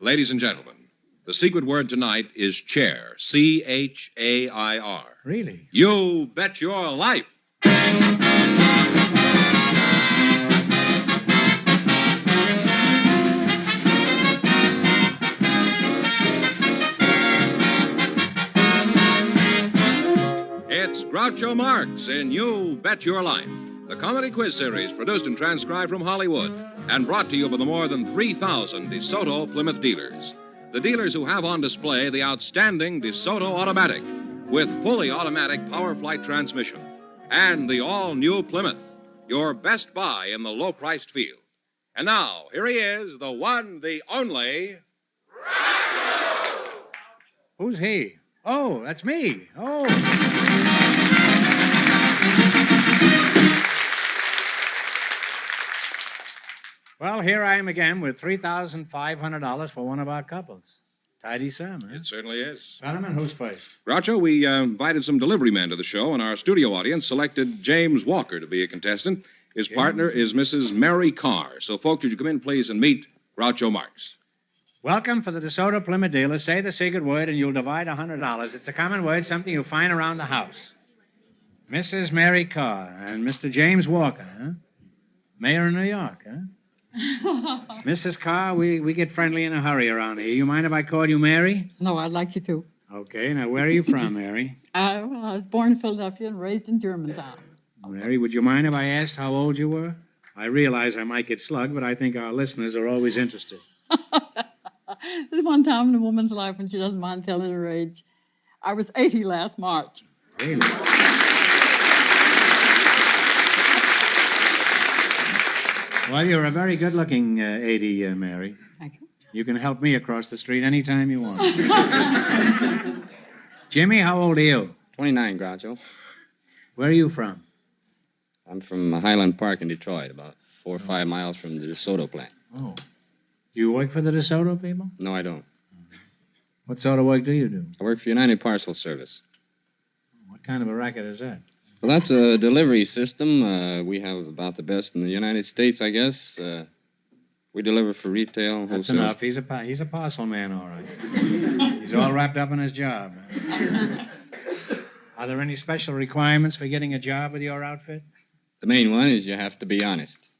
Ladies and gentlemen, the secret word tonight is chair. C-H-A-I-R. Really? You bet your life. It's Groucho Marx in You Bet Your Life, the comedy quiz series produced and transcribed from Hollywood and brought to you by the more than 3,000 DeSoto Plymouth dealers. The dealers who have on display the outstanding DeSoto Automatic with fully automatic power flight transmission and the all-new Plymouth, your best buy in the low-priced field. And now, here he is, the one, the only... Who's he? Oh, that's me. Oh. Well, here I am again with $3,500 for one of our couples. Tidy sum, huh? It certainly is. Fenneman, who's first? Groucho, we invited some delivery men to the show, and our studio audience selected James Walker to be a contestant. His partner is Mrs. Mary Carr. So, folks, would you come in, please, and meet Groucho Marx. Welcome for the DeSoto Plymouth dealer. Say the secret word and you'll divide $100. It's a common word, something you find around the house. Mrs. Mary Carr and Mr. James Walker, huh? Mayor of New York, huh? Mrs. Carr, we get friendly in a hurry around here. You mind if I call you Mary? No, I'd like you to. Okay, now where are you from, Mary? I was born in Philadelphia and raised in Germantown. Mary, would you mind if I asked how old you were? I realize I might get slugged, but I think our listeners are always interested. There's one time in a woman's life when she doesn't mind telling her age. I was 80 last March. Really? Well, you're a very good-looking 80, Mary. Thank you. You can help me across the street anytime you want. Jimmy, how old are you? 29, Groucho. Where are you from? I'm from Highland Park in Detroit, about 4 or 5 miles from the DeSoto plant. Oh. Do you work for the DeSoto people? No, I don't. What sort of work do you do? I work for United Parcel Service. What kind of a racket is that? Well, that's a delivery system. We have about the best in the United States, I guess. We deliver for retail, That's wholesale. enough. He's a parcel man, all right. He's all wrapped up in his job. Are there any special requirements for getting a job with your outfit? The main one is you have to be honest.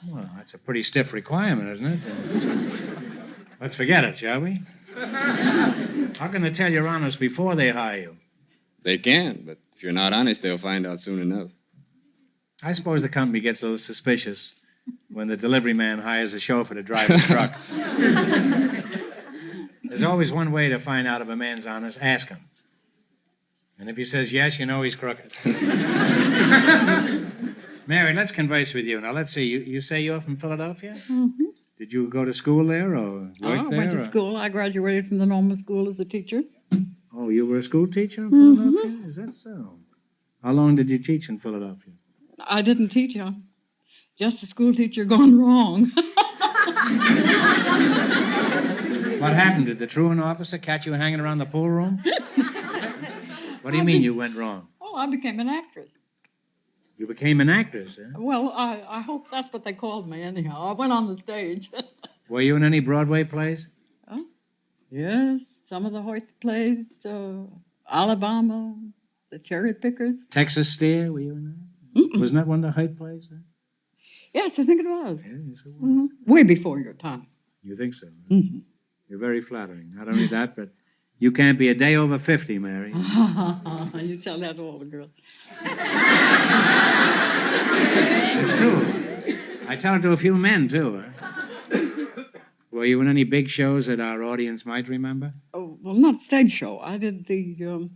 Well, that's a pretty stiff requirement, isn't it? Let's forget it, shall we? How can they tell you're honest before they hire you? They can, but if you're not honest, they'll find out soon enough. I suppose the company gets a little suspicious when the delivery man hires a chauffeur to drive his truck. There's always one way to find out if a man's honest. Ask him. And if he says yes, you know he's crooked. Mary, let's converse with you. Now, let's see. You say you're from Philadelphia? Mm-hmm. Did you go to school there or work there? I went to school. I graduated from the normal school as a teacher. Oh, you were a school teacher in Philadelphia? Is that so? How long did you teach in Philadelphia? I didn't teach you. Just a school teacher gone wrong. What happened? Did the truant officer catch you hanging around the pool room? What do you mean you went wrong? Oh, I became an actress. You became an actress, eh? Well, I hope that's what they called me anyhow. I went on the stage. Were you in any Broadway plays? Oh, yes, some of the Hoyt plays, Alabama, the Cherry Pickers. Texas Steer, were you in that? Mm-mm. Wasn't that one of the Hoyt plays? Huh? Yes, I think it was. Yes, it was. Mm-hmm. Way before your time. You think so? Huh? Mm-hmm. You're very flattering. Not only that, but you can't be a day over 50, Mary. You tell that to all the girls. It's true. I tell it to a few men, too. Huh? Were you in any big shows that our audience might remember? Oh, well, not stage show. I did the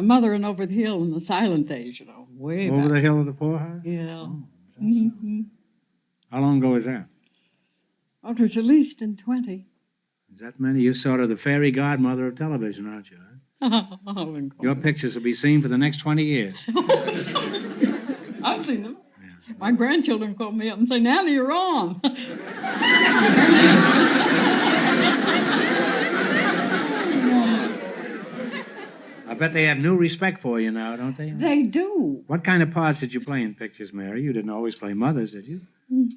Mother and Over the Hill in the silent days, way Over back. the Hill of the Poorhouse? Yeah. Oh, Mm-hmm. how long ago was that? Oh, it was at least in 20. Is that many? You're sort of the fairy godmother of television, aren't you? Huh? Your pictures will be seen for the next 20 years. I've seen them. Yeah. My grandchildren call me up and say, Nanny, you're on. I bet they have new respect for you now, don't they? They do. What kind of parts did you play in pictures, Mary? You didn't always play mothers, did you? Well,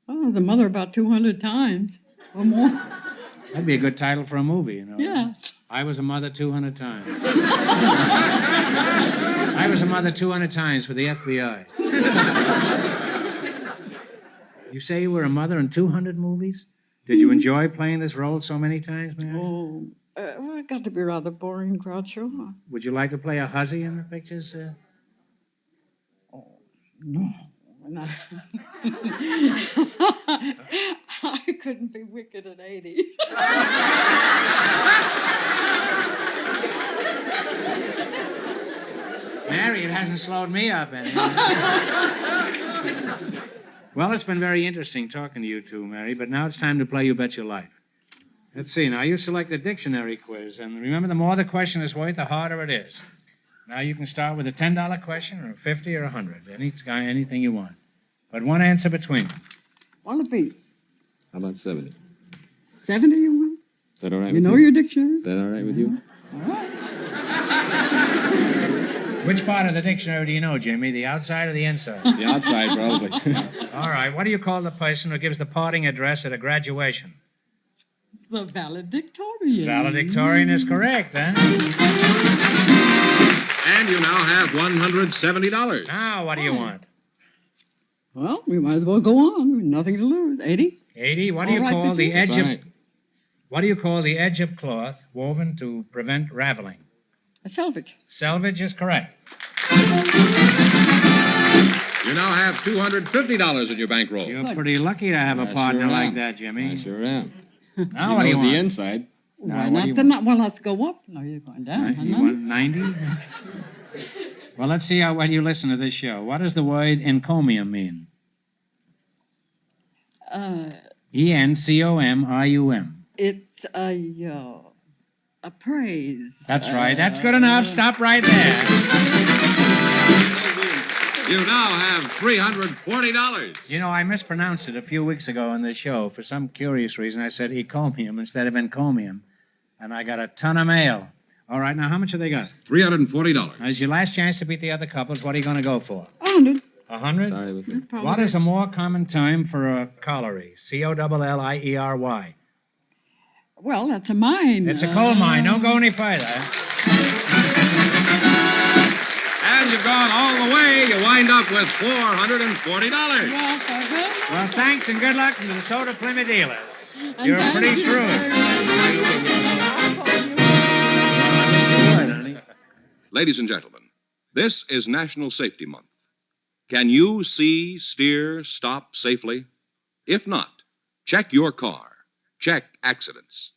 I was a mother about 200 times or more. That'd be a good title for a movie, you know. Yeah. I was a mother 200 times. I was a mother 200 times for the FBI. You say you were a mother in 200 movies? Did you enjoy playing this role so many times, Mary? Oh, well, it got to be rather boring, Groucho. Would you like to play a hussy in the pictures? No. No. I couldn't be wicked at 80. Mary, it hasn't slowed me up any. Well, it's been very interesting talking to you two, Mary, but now it's time to play You Bet Your Life. Let's see. Now, you select a dictionary quiz, and remember, the more the question is worth, the harder it is. Now, you can start with a $10 question, or a $50 or a $100. Anything you want. But one answer between them. What'll it be? How about 70? 70 you want? Is that all right You with know you? your dictionary? Is that all right with you? All right. Which part of the dictionary do you know, Jimmy? The outside or the inside? The outside, probably. All right. What do you call the person who gives the parting address at a graduation? The valedictorian. Valedictorian is correct, huh? And you now have $170. Now, what do you want? Well, we might as well go on. Nothing to lose. 80? 80. What All do you right call with the you? edge That's of... all right. What do you call the edge of cloth woven to prevent raveling? A selvage. Selvage is correct. You now have $250 in your bankroll. You're pretty lucky to have a I partner sure like am. that, Jimmy. I sure am. Now, She what do you knows want? the inside. Now, Why what do not? you Then want? not, well, let's go up. No, you're going down. You want 90? Well, let's see how well you listen to this show. What does the word encomium mean? E-N-C-O-M-I-U-M. It's a praise. That's right. That's good enough. Stop right there. You now have $340. You know, I mispronounced it a few weeks ago on the show. For some curious reason, I said encomium instead of encomium. And I got a ton of mail. All right, now, how much have they got? $340. Now, it's your last chance to beat the other couples. What are you going to go for? 100. 100? Sorry with you. What is a more common term for a colliery? C-O-L-L-I-E-R-Y. Well, that's a mine. It's a coal mine. Don't go any further. And you've gone all the way. You wind up with $440. Well, thank you. Well, thanks and good luck from the DeSoto Plymouth dealers. And You're thank pretty you shrewd. very much. Ladies and gentlemen, this is National Safety Month. Can you see, steer, stop safely? If not, check your car. Check accidents.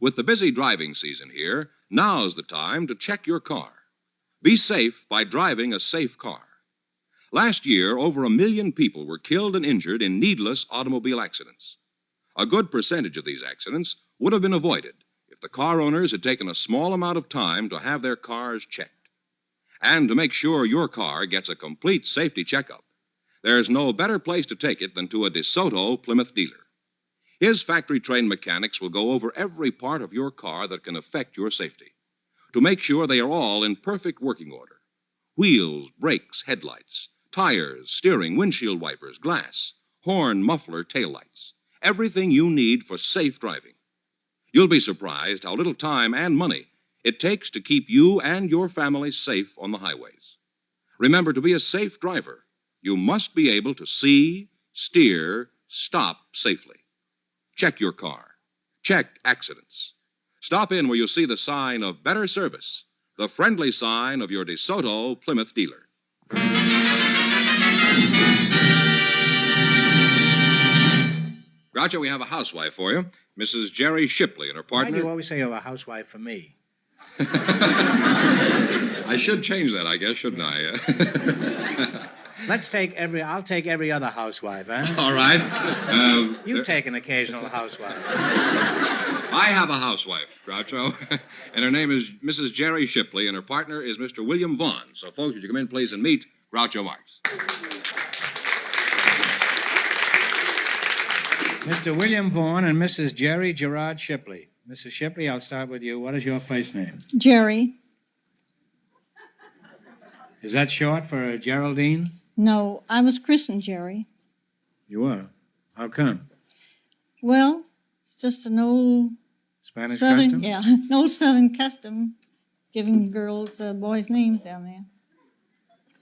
With the busy driving season here, now's the time to check your car. Be safe by driving a safe car. Last year, over 1 million people were killed and injured in needless automobile accidents. A good percentage of these accidents would have been avoided if the car owners had taken a small amount of time to have their cars checked. And to make sure your car gets a complete safety checkup, there's no better place to take it than to a DeSoto Plymouth dealer. His factory-trained mechanics will go over every part of your car that can affect your safety to make sure they are all in perfect working order. Wheels, brakes, headlights, tires, steering, windshield wipers, glass, horn, muffler, taillights. Everything you need for safe driving. You'll be surprised how little time and money it takes to keep you and your family safe on the highways. Remember, to be a safe driver, you must be able to see, steer, stop safely. Check your car. Check accidents. Stop in where you see the sign of better service, the friendly sign of your DeSoto Plymouth dealer. Groucho, we have a housewife for you, Mrs. Jerry Shipley and her Why do partner. you always say you have a housewife for me? I should change that, I guess, shouldn't I? I'll take every other housewife, huh? All right. You take an occasional housewife. I have a housewife, Groucho, and her name is Mrs. Jerry Shipley, and her partner is Mr. William Vaughn. So, folks, would you come in, please, and meet Groucho Marx. Mr. William Vaughn and Mrs. Jerry Gerard Shipley. Mrs. Shipley, I'll start with you. What is your first name? Jerry. Is that short for Geraldine? No, I was christened Jerry. You were. How come? Well, it's just an old Spanish Southern, custom? yeah, an old Southern custom, giving girls boys' names down there.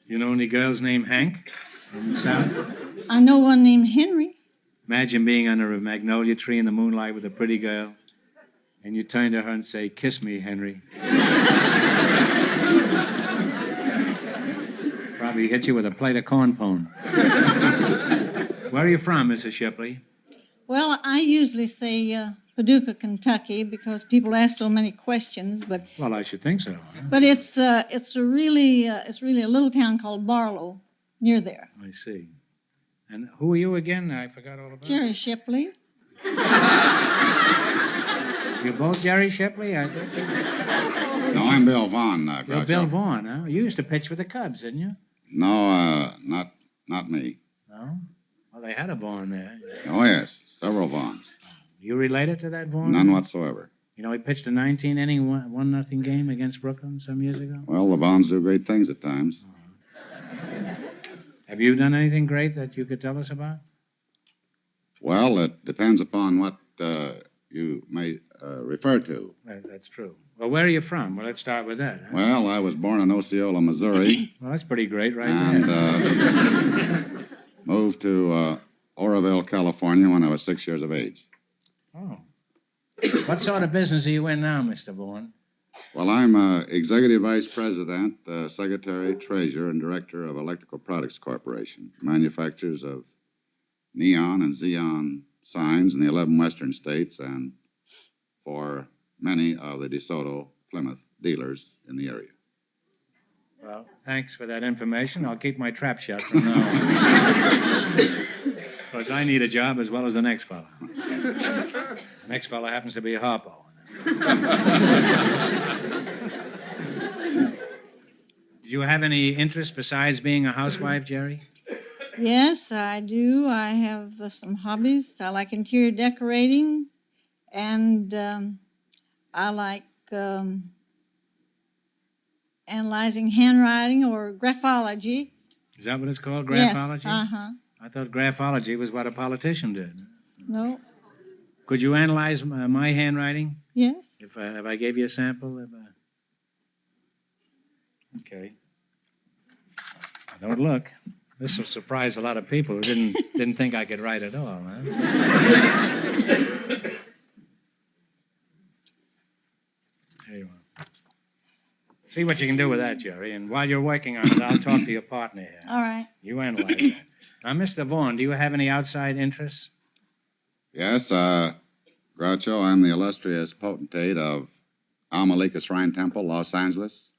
You know any girls named Hank in the South? I know one named Henry. Imagine being under a magnolia tree in the moonlight with a pretty girl, and you turn to her and say, "Kiss me, Henry." Probably hit you with a plate of corn pone. Where are you from, Mrs. Shipley? Well, I usually say Paducah, Kentucky, because people ask so many questions. But Well, I should think so. Huh? but it's really a little town called Barlow, near there. I see. And who are you again? I forgot all about Jerry Shipley. you. Both Jerry Shipley? I thought you... No, I'm Bill Vaughn. You're Groucho. Bill Vaughn, huh? You used to pitch for the Cubs, didn't you? No, not me. No? Well, they had a Vaughn there. Oh, yes, several Vaughns. You related to that Vaughn? None whatsoever. You know, he pitched a 19-inning, 1-0 game against Brooklyn some years ago. Well, the Vaughns do great things at times. Have you done anything great that you could tell us about? Well, it depends upon what you may refer to. That's true. Well, where are you from? Well, let's start with that. Huh? Well, I was born in Osceola, Missouri, Well, that's pretty great right and there. moved to Oroville, California when I was 6 years of age. Oh. What sort of business are you in now, Mr. Vaughn? Well, I'm Executive Vice President, Secretary, Treasurer, and Director of Electrical Products Corporation, manufacturers of neon and xenon signs in the 11 western states and for many of the DeSoto Plymouth dealers in the area. Well, thanks for that information. I'll keep my trap shut from now on. Because I need a job as well as the next fellow. The next fellow happens to be a Harpo. Did you have any interest besides being a housewife, Jerry? Yes, I do. I have some hobbies. I like interior decorating, and I like analyzing handwriting or graphology. Is that what it's called, Yes, graphology? uh-huh. I thought graphology was what a politician did. No, Could you analyze my handwriting yes. if I gave you a sample? Okay. Don't look. This will surprise a lot of people who didn't think I could write at all. Huh? There you are. See what you can do with that, Jerry. And while you're working on it, I'll talk to your partner here. All right. You analyze that. Now, Mr. Vaughn, do you have any outside interests? Yes, Groucho, I'm the illustrious potentate of Al-Malika Shrine Temple, Los Angeles,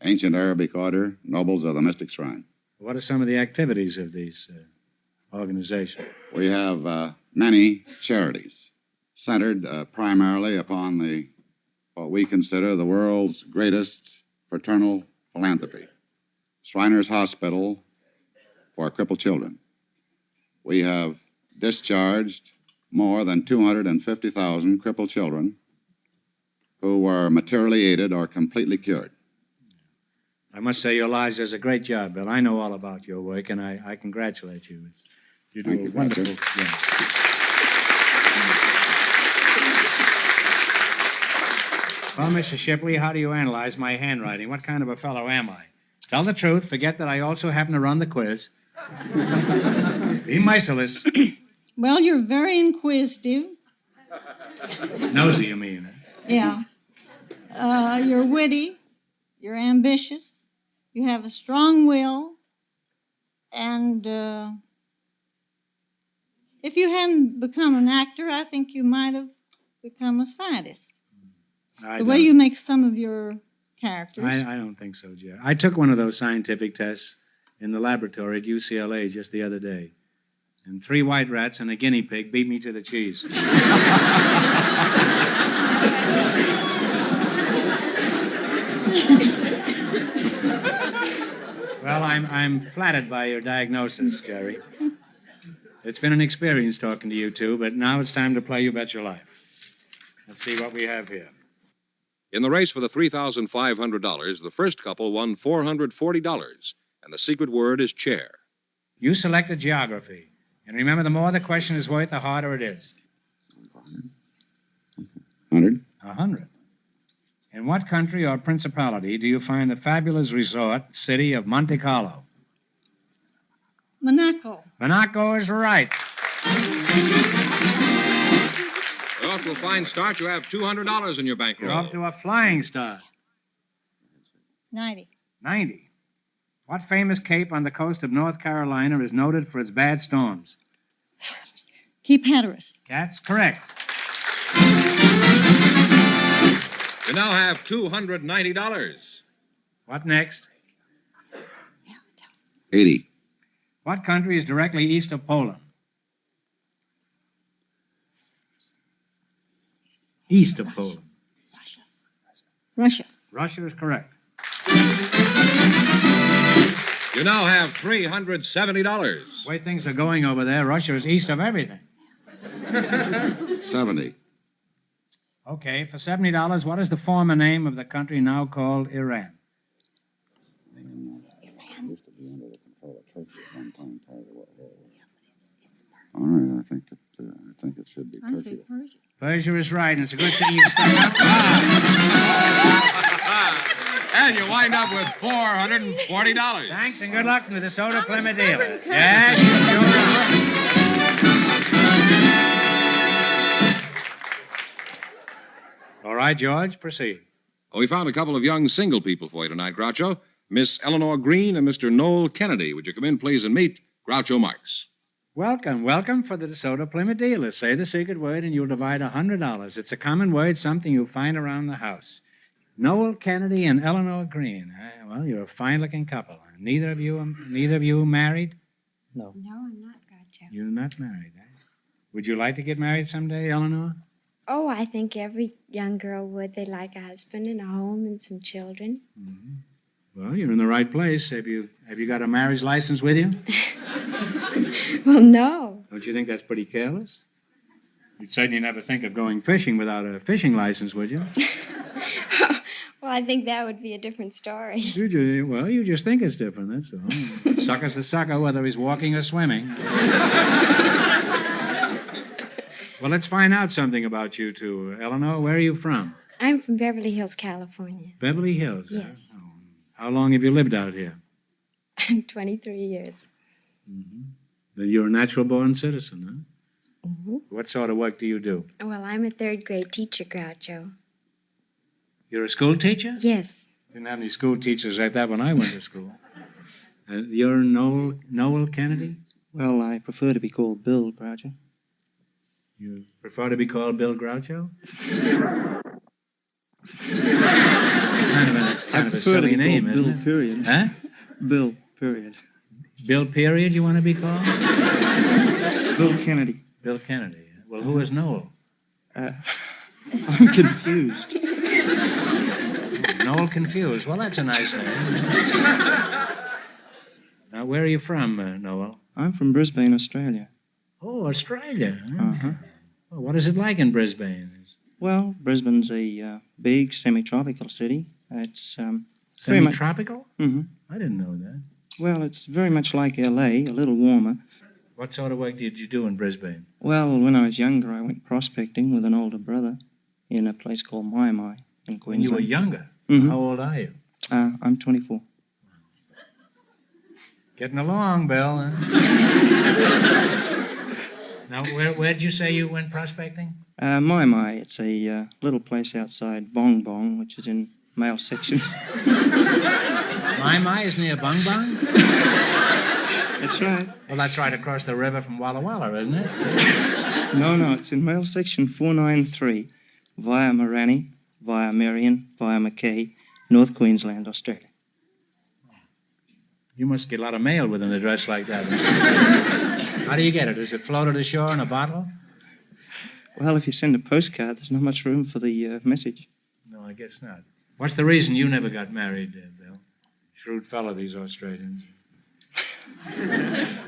ancient Arabic order, nobles of the Mystic Shrine. What are some of the activities of these organizations? We have many charities centered primarily upon what we consider the world's greatest fraternal philanthropy, Shriners Hospital for crippled children. We have discharged more than 250,000 crippled children who were materially aided or completely cured. I must say your lodge does a great job, Bill. I know all about your work, and I congratulate you. You do Thank a you, wonderful Roger. job. Well, Mr. Shipley, how do you analyze my handwriting? What kind of a fellow am I? Tell the truth. Forget that I also happen to run the quiz. Be merciless. Well, you're very inquisitive. Nosy, you mean? Yeah. You're witty. You're ambitious. You have a strong will. And if you hadn't become an actor, I think you might have become a scientist. The way you make some of your characters. I don't think so, Jerry. I took one of those scientific tests in the laboratory at UCLA just the other day. And 3 white rats and a guinea pig beat me to the cheese. Well, I'm flattered by your diagnosis, Jerry. It's been an experience talking to you two, but now it's time to play You Bet Your Life. Let's see what we have here. In the race for the $3,500, the first couple won $440, and the secret word is chair. You selected geography. And remember, the more the question is worth, the harder it is. 100. 100. In what country or principality do you find the fabulous resort city of Monte Carlo? Monaco. Monaco is right. You're off to a fine start. You have $200 in your bankroll. You're off to a flying start. 90. 90. What famous cape on the coast of North Carolina is noted for its bad storms? Cape Hatteras. That's correct. You now have $290. What next? 80. What country is directly east of Poland? East of Poland. Russia. Russia is correct. You now have $370. The way things are going over there, Russia is east of everything. 70. Okay, for $70, what is the former name of the country now called Iran? All right, I think it should be I say Turkey. Persia. Persia is right, and it's a good thing you stuck up. And you wind up with $440. Thanks, and good luck from the DeSoto Plymouth dealer. Yes, sure. All right, George, proceed. Well, we found a couple of young single people for you tonight, Groucho. Miss Eleanor Green and Mr. Noel Kennedy. Would you come in, please, and meet Groucho Marx? Welcome for the DeSoto Plymouth dealer. Say the secret word, and you'll divide $100. It's a common word, something you'll find around the house. Noel Kennedy and Eleanor Green. Well, you're a fine-looking couple. Neither of you married? No, I'm not, Groucho. You're not married, eh? Would you like to get married someday, Eleanor? Oh, I think every young girl would. They like a husband and a home and some children. Mm-hmm. Well, you're in the right place. Have you got a marriage license with you? Well, no. Don't you think that's pretty careless? You'd certainly never think of going fishing without a fishing license, would you? Well, I think that would be a different story. Well, you just think it's different, that's all. Sucker's the sucker, whether he's walking or swimming. Well, let's find out something about you two. Eleanor, where are you from? I'm from Beverly Hills, California. Beverly Hills? Yes. Oh. How long have you lived out here? 23 years. Mm-hmm. Then you're a natural-born citizen, huh? Mm-hmm. What sort of work do you do? Well, I'm a third-grade teacher, Groucho. You're a school teacher? Yes. Didn't have any school teachers like that when I went to school. You're Noel Kennedy? Well, I prefer to be called Bill, Groucho. You prefer to be called Bill Groucho? That's kind of a silly name, isn't Bill, it? period. Huh? Bill, period. Bill Period, you want to be called? Bill Kennedy. Bill Kennedy. Well, who is Noel? I'm confused. Noel Confused. Well, that's a nice name. Now, where are you from, Noel? I'm from Brisbane, Australia. Oh, Australia. Huh? Uh-huh. Well, what is it like in Brisbane? Well, Brisbane's a big semi-tropical city. It's very much... Semi-tropical? Mm-hmm. I didn't know that. Well, it's very much like L.A., a little warmer. What sort of work did you do in Brisbane? Well, when I was younger, I went prospecting with an older brother in a place called My in When Queensland. you were younger? Mhm. How old are you? I'm 24. Getting along, Bill. Huh? Now, where'd you say you went prospecting? My, it's a little place outside Bong Bong, which is in male section. My is near Bung Bung? That's right. Well, that's right across the river from Walla Walla, isn't it? No, it's in male section 493, via Morani, via Marion, via Mackay, North Queensland, Australia. You must get a lot of mail with an address like that. How do you get it? Does it float to the shore in a bottle? Well, if you send a postcard, there's not much room for the message. No, I guess not. What's the reason you never got married, Bill? Shrewd fellow, these Australians.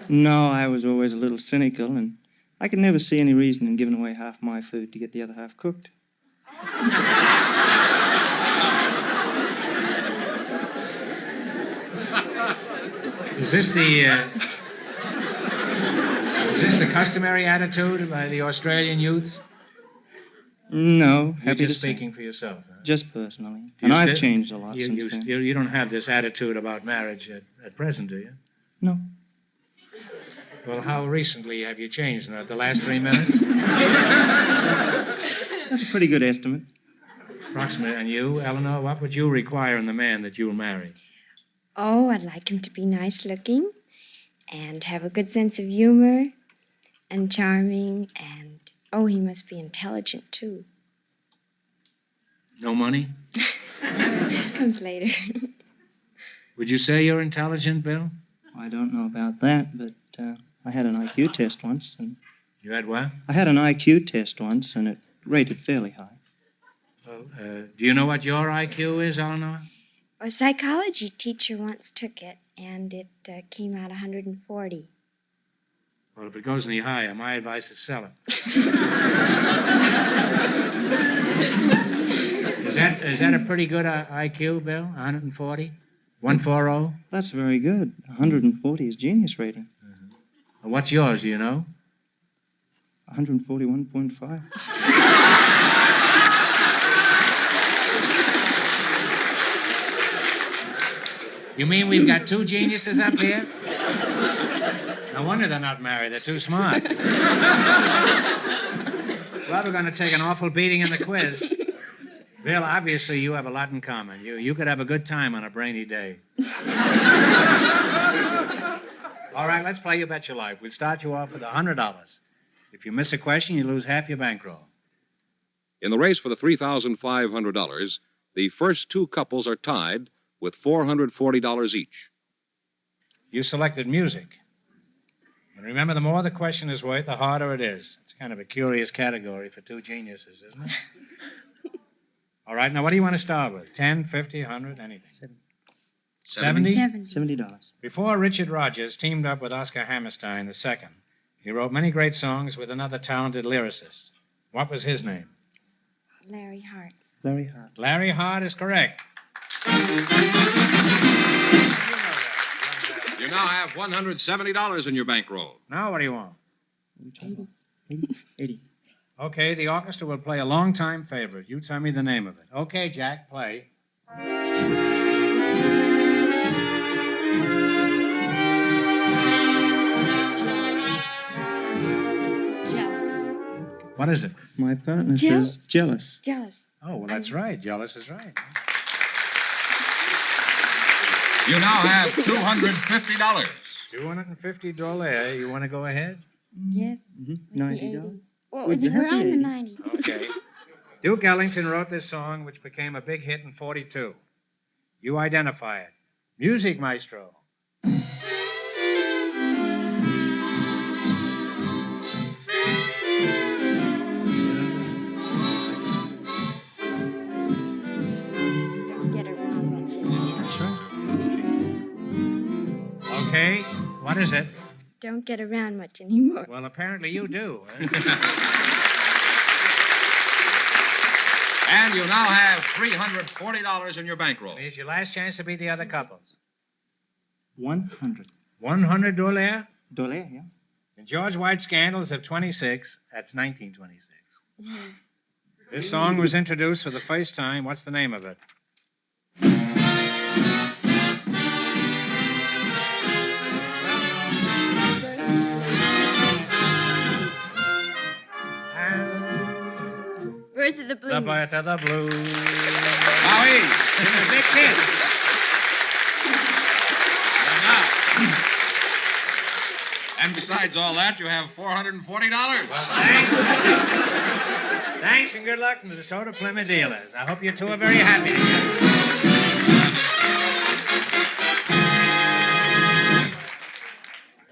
No, I was always a little cynical, and I could never see any reason in giving away half my food to get the other half cooked. Is this the customary attitude by the Australian youths? No, You're happy to just say. speaking for yourself. Huh? Just personally. Do And you I've still- changed a lot since then. You don't have this attitude about marriage at present, do you? No. Well, how recently have you changed? In the last 3 minutes? That's a pretty good estimate. Approximately. And you, Eleanor, what would you require in the man that you'll marry? Oh, I'd like him to be nice looking and have a good sense of humor and charming and, oh, he must be intelligent too. No money? Comes later. Would you say you're intelligent, Bill? I don't know about that, but I had an IQ test once, and You had what? I had an IQ test once, and it rated fairly high. Well, do you know what your IQ is, Eleanor? A psychology teacher once took it, and it came out 140. Well, if it goes any higher, my advice is sell it. Is that a pretty good IQ, Bill? 140? 140? That's very good. 140 is genius rating. Well, what's yours, do you know? 141.5. You mean we've got two geniuses up here? No wonder they're not married. They're too smart. Well, we're going to take an awful beating in the quiz. Bill, obviously you have a lot in common. You could have a good time on a brainy day. All right, let's play You Bet Your Life. We'll start you off with $100. If you miss a question, you lose half your bankroll. In the race for the $3,500, the first two couples are tied with $440 each. You selected music. And remember, the more the question is worth, the harder it is. It's kind of a curious category for two geniuses, isn't it? All right, now what do you want to start with? 10, 50, 100, anything? 70? $70. Before Richard Rodgers teamed up with Oscar Hammerstein II, he wrote many great songs with another talented lyricist. What was his name? Larry Hart. Larry Hart. Larry Hart is correct. You now have $170 in your bankroll. Now what do you want? 80. Okay, the orchestra will play a long-time favorite. You tell me the name of it. Okay, Jack, play. Jealous. What is it? My partner Jealous. says jealous. Jealous. Oh, well, that's right. Jealous is right. You now have $250. $250. You want to go ahead? Yes. $90. Well, Would you we're have on the 80? 90. Okay. Duke Ellington wrote this song, which became a big hit in '42. You identify it. Music, maestro. Don't get around much anymore. That's right. Okay, what is it? Don't get around much anymore. Well, apparently you do. And you now have $340 in your bankroll. Here's your last chance to beat the other couples. 100. $100. Dollar, yeah. In George White's Scandals of 26, that's 1926. This song was introduced for the first time. What's the name of it? Birth of the Blues. The Birth of the Blues. Howie! It's a big hit. And besides all that, you have $440. Thanks and good luck from the DeSoto Plymouth dealers. I hope you two are very happy together.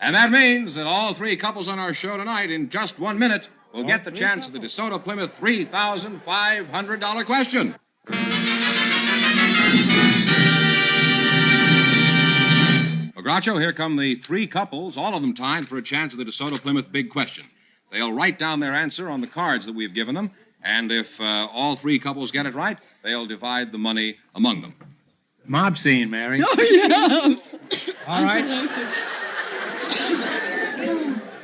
And that means that all three couples on our show tonight, in just 1 minute, will get the chance of the DeSoto Plymouth $3,500 question. Well, Groucho, here come the three couples, all of them tied for a chance of the DeSoto Plymouth big question. They'll write down their answer on the cards that we've given them, and if all three couples get it right, they'll divide the money among them. Mob scene, Mary. Oh, yes. All right.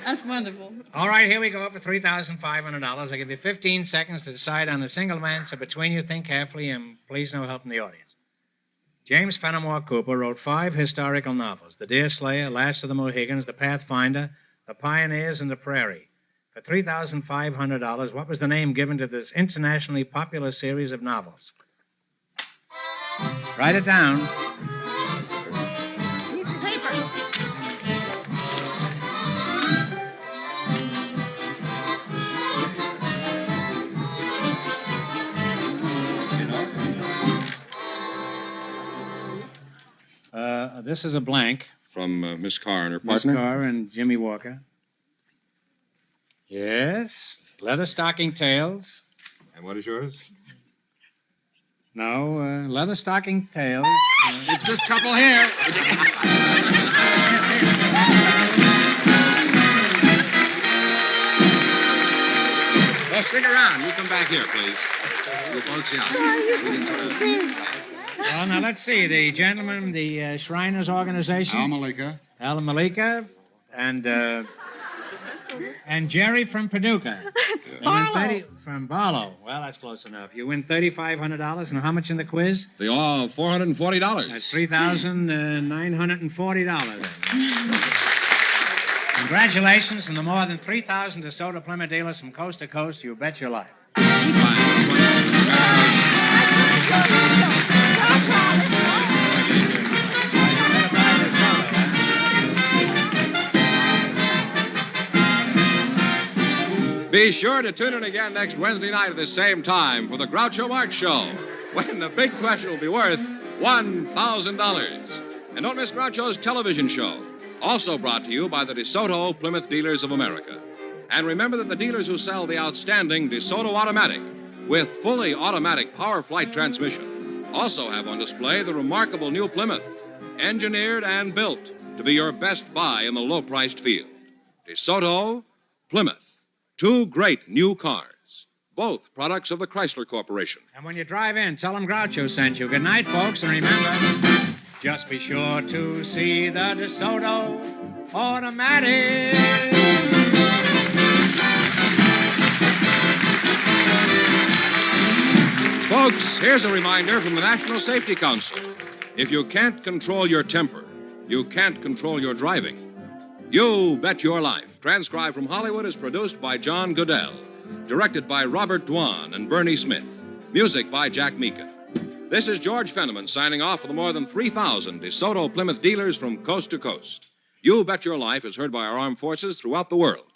That's wonderful. All right, here we go for $3,500. I'll give you 15 seconds to decide on a single answer between you. Think carefully, and please no help from the audience. James Fenneman Cooper wrote 5 historical novels: The Deerslayer, Last of the Mohegans, The Pathfinder, The Pioneers, and The Prairie. For $3,500, what was the name given to this internationally popular series of novels? Write it down. Piece of paper. This is a blank. From Miss Carr and her Miss partner. Carr and Jimmy Walker. Yes. Leather stocking tails. And what is yours? No, leather stocking tails. It's this couple here. Well, stick around. You come back here, please. You folks, yeah. Well, now let's see. The gentleman, the Shriners Organization. Al Malika. Al Malika, and Jerry from Paducah. You win 30 from Barlow. Well, that's close enough. You win $3,500, and how much in the quiz? They all $440. That's $3,940. Congratulations on the more than 3,000 DeSoto Plymouth dealers from coast to coast. You bet your life. Be sure to tune in again next Wednesday night at the same time for the Groucho Marx Show, when the big question will be worth $1,000. And don't miss Groucho's television show, also brought to you by the DeSoto Plymouth Dealers of America. And remember that the dealers who sell the outstanding DeSoto Automatic with fully automatic power flight transmission also have on display the remarkable new Plymouth, engineered and built to be your best buy in the low-priced field. DeSoto, Plymouth. 2 great new cars, both products of the Chrysler Corporation. And when you drive in, tell them Groucho sent you. Good night, folks, and remember, just be sure to see the DeSoto Automatic. Folks, here's a reminder from the National Safety Council. If you can't control your temper, you can't control your driving. You Bet Your Life, transcribed from Hollywood, is produced by John Goodell, directed by Robert Dwan and Bernie Smith, music by Jack Meekin. This is George Fenneman signing off for the more than 3,000 DeSoto Plymouth dealers from coast to coast. You Bet Your Life is heard by our armed forces throughout the world.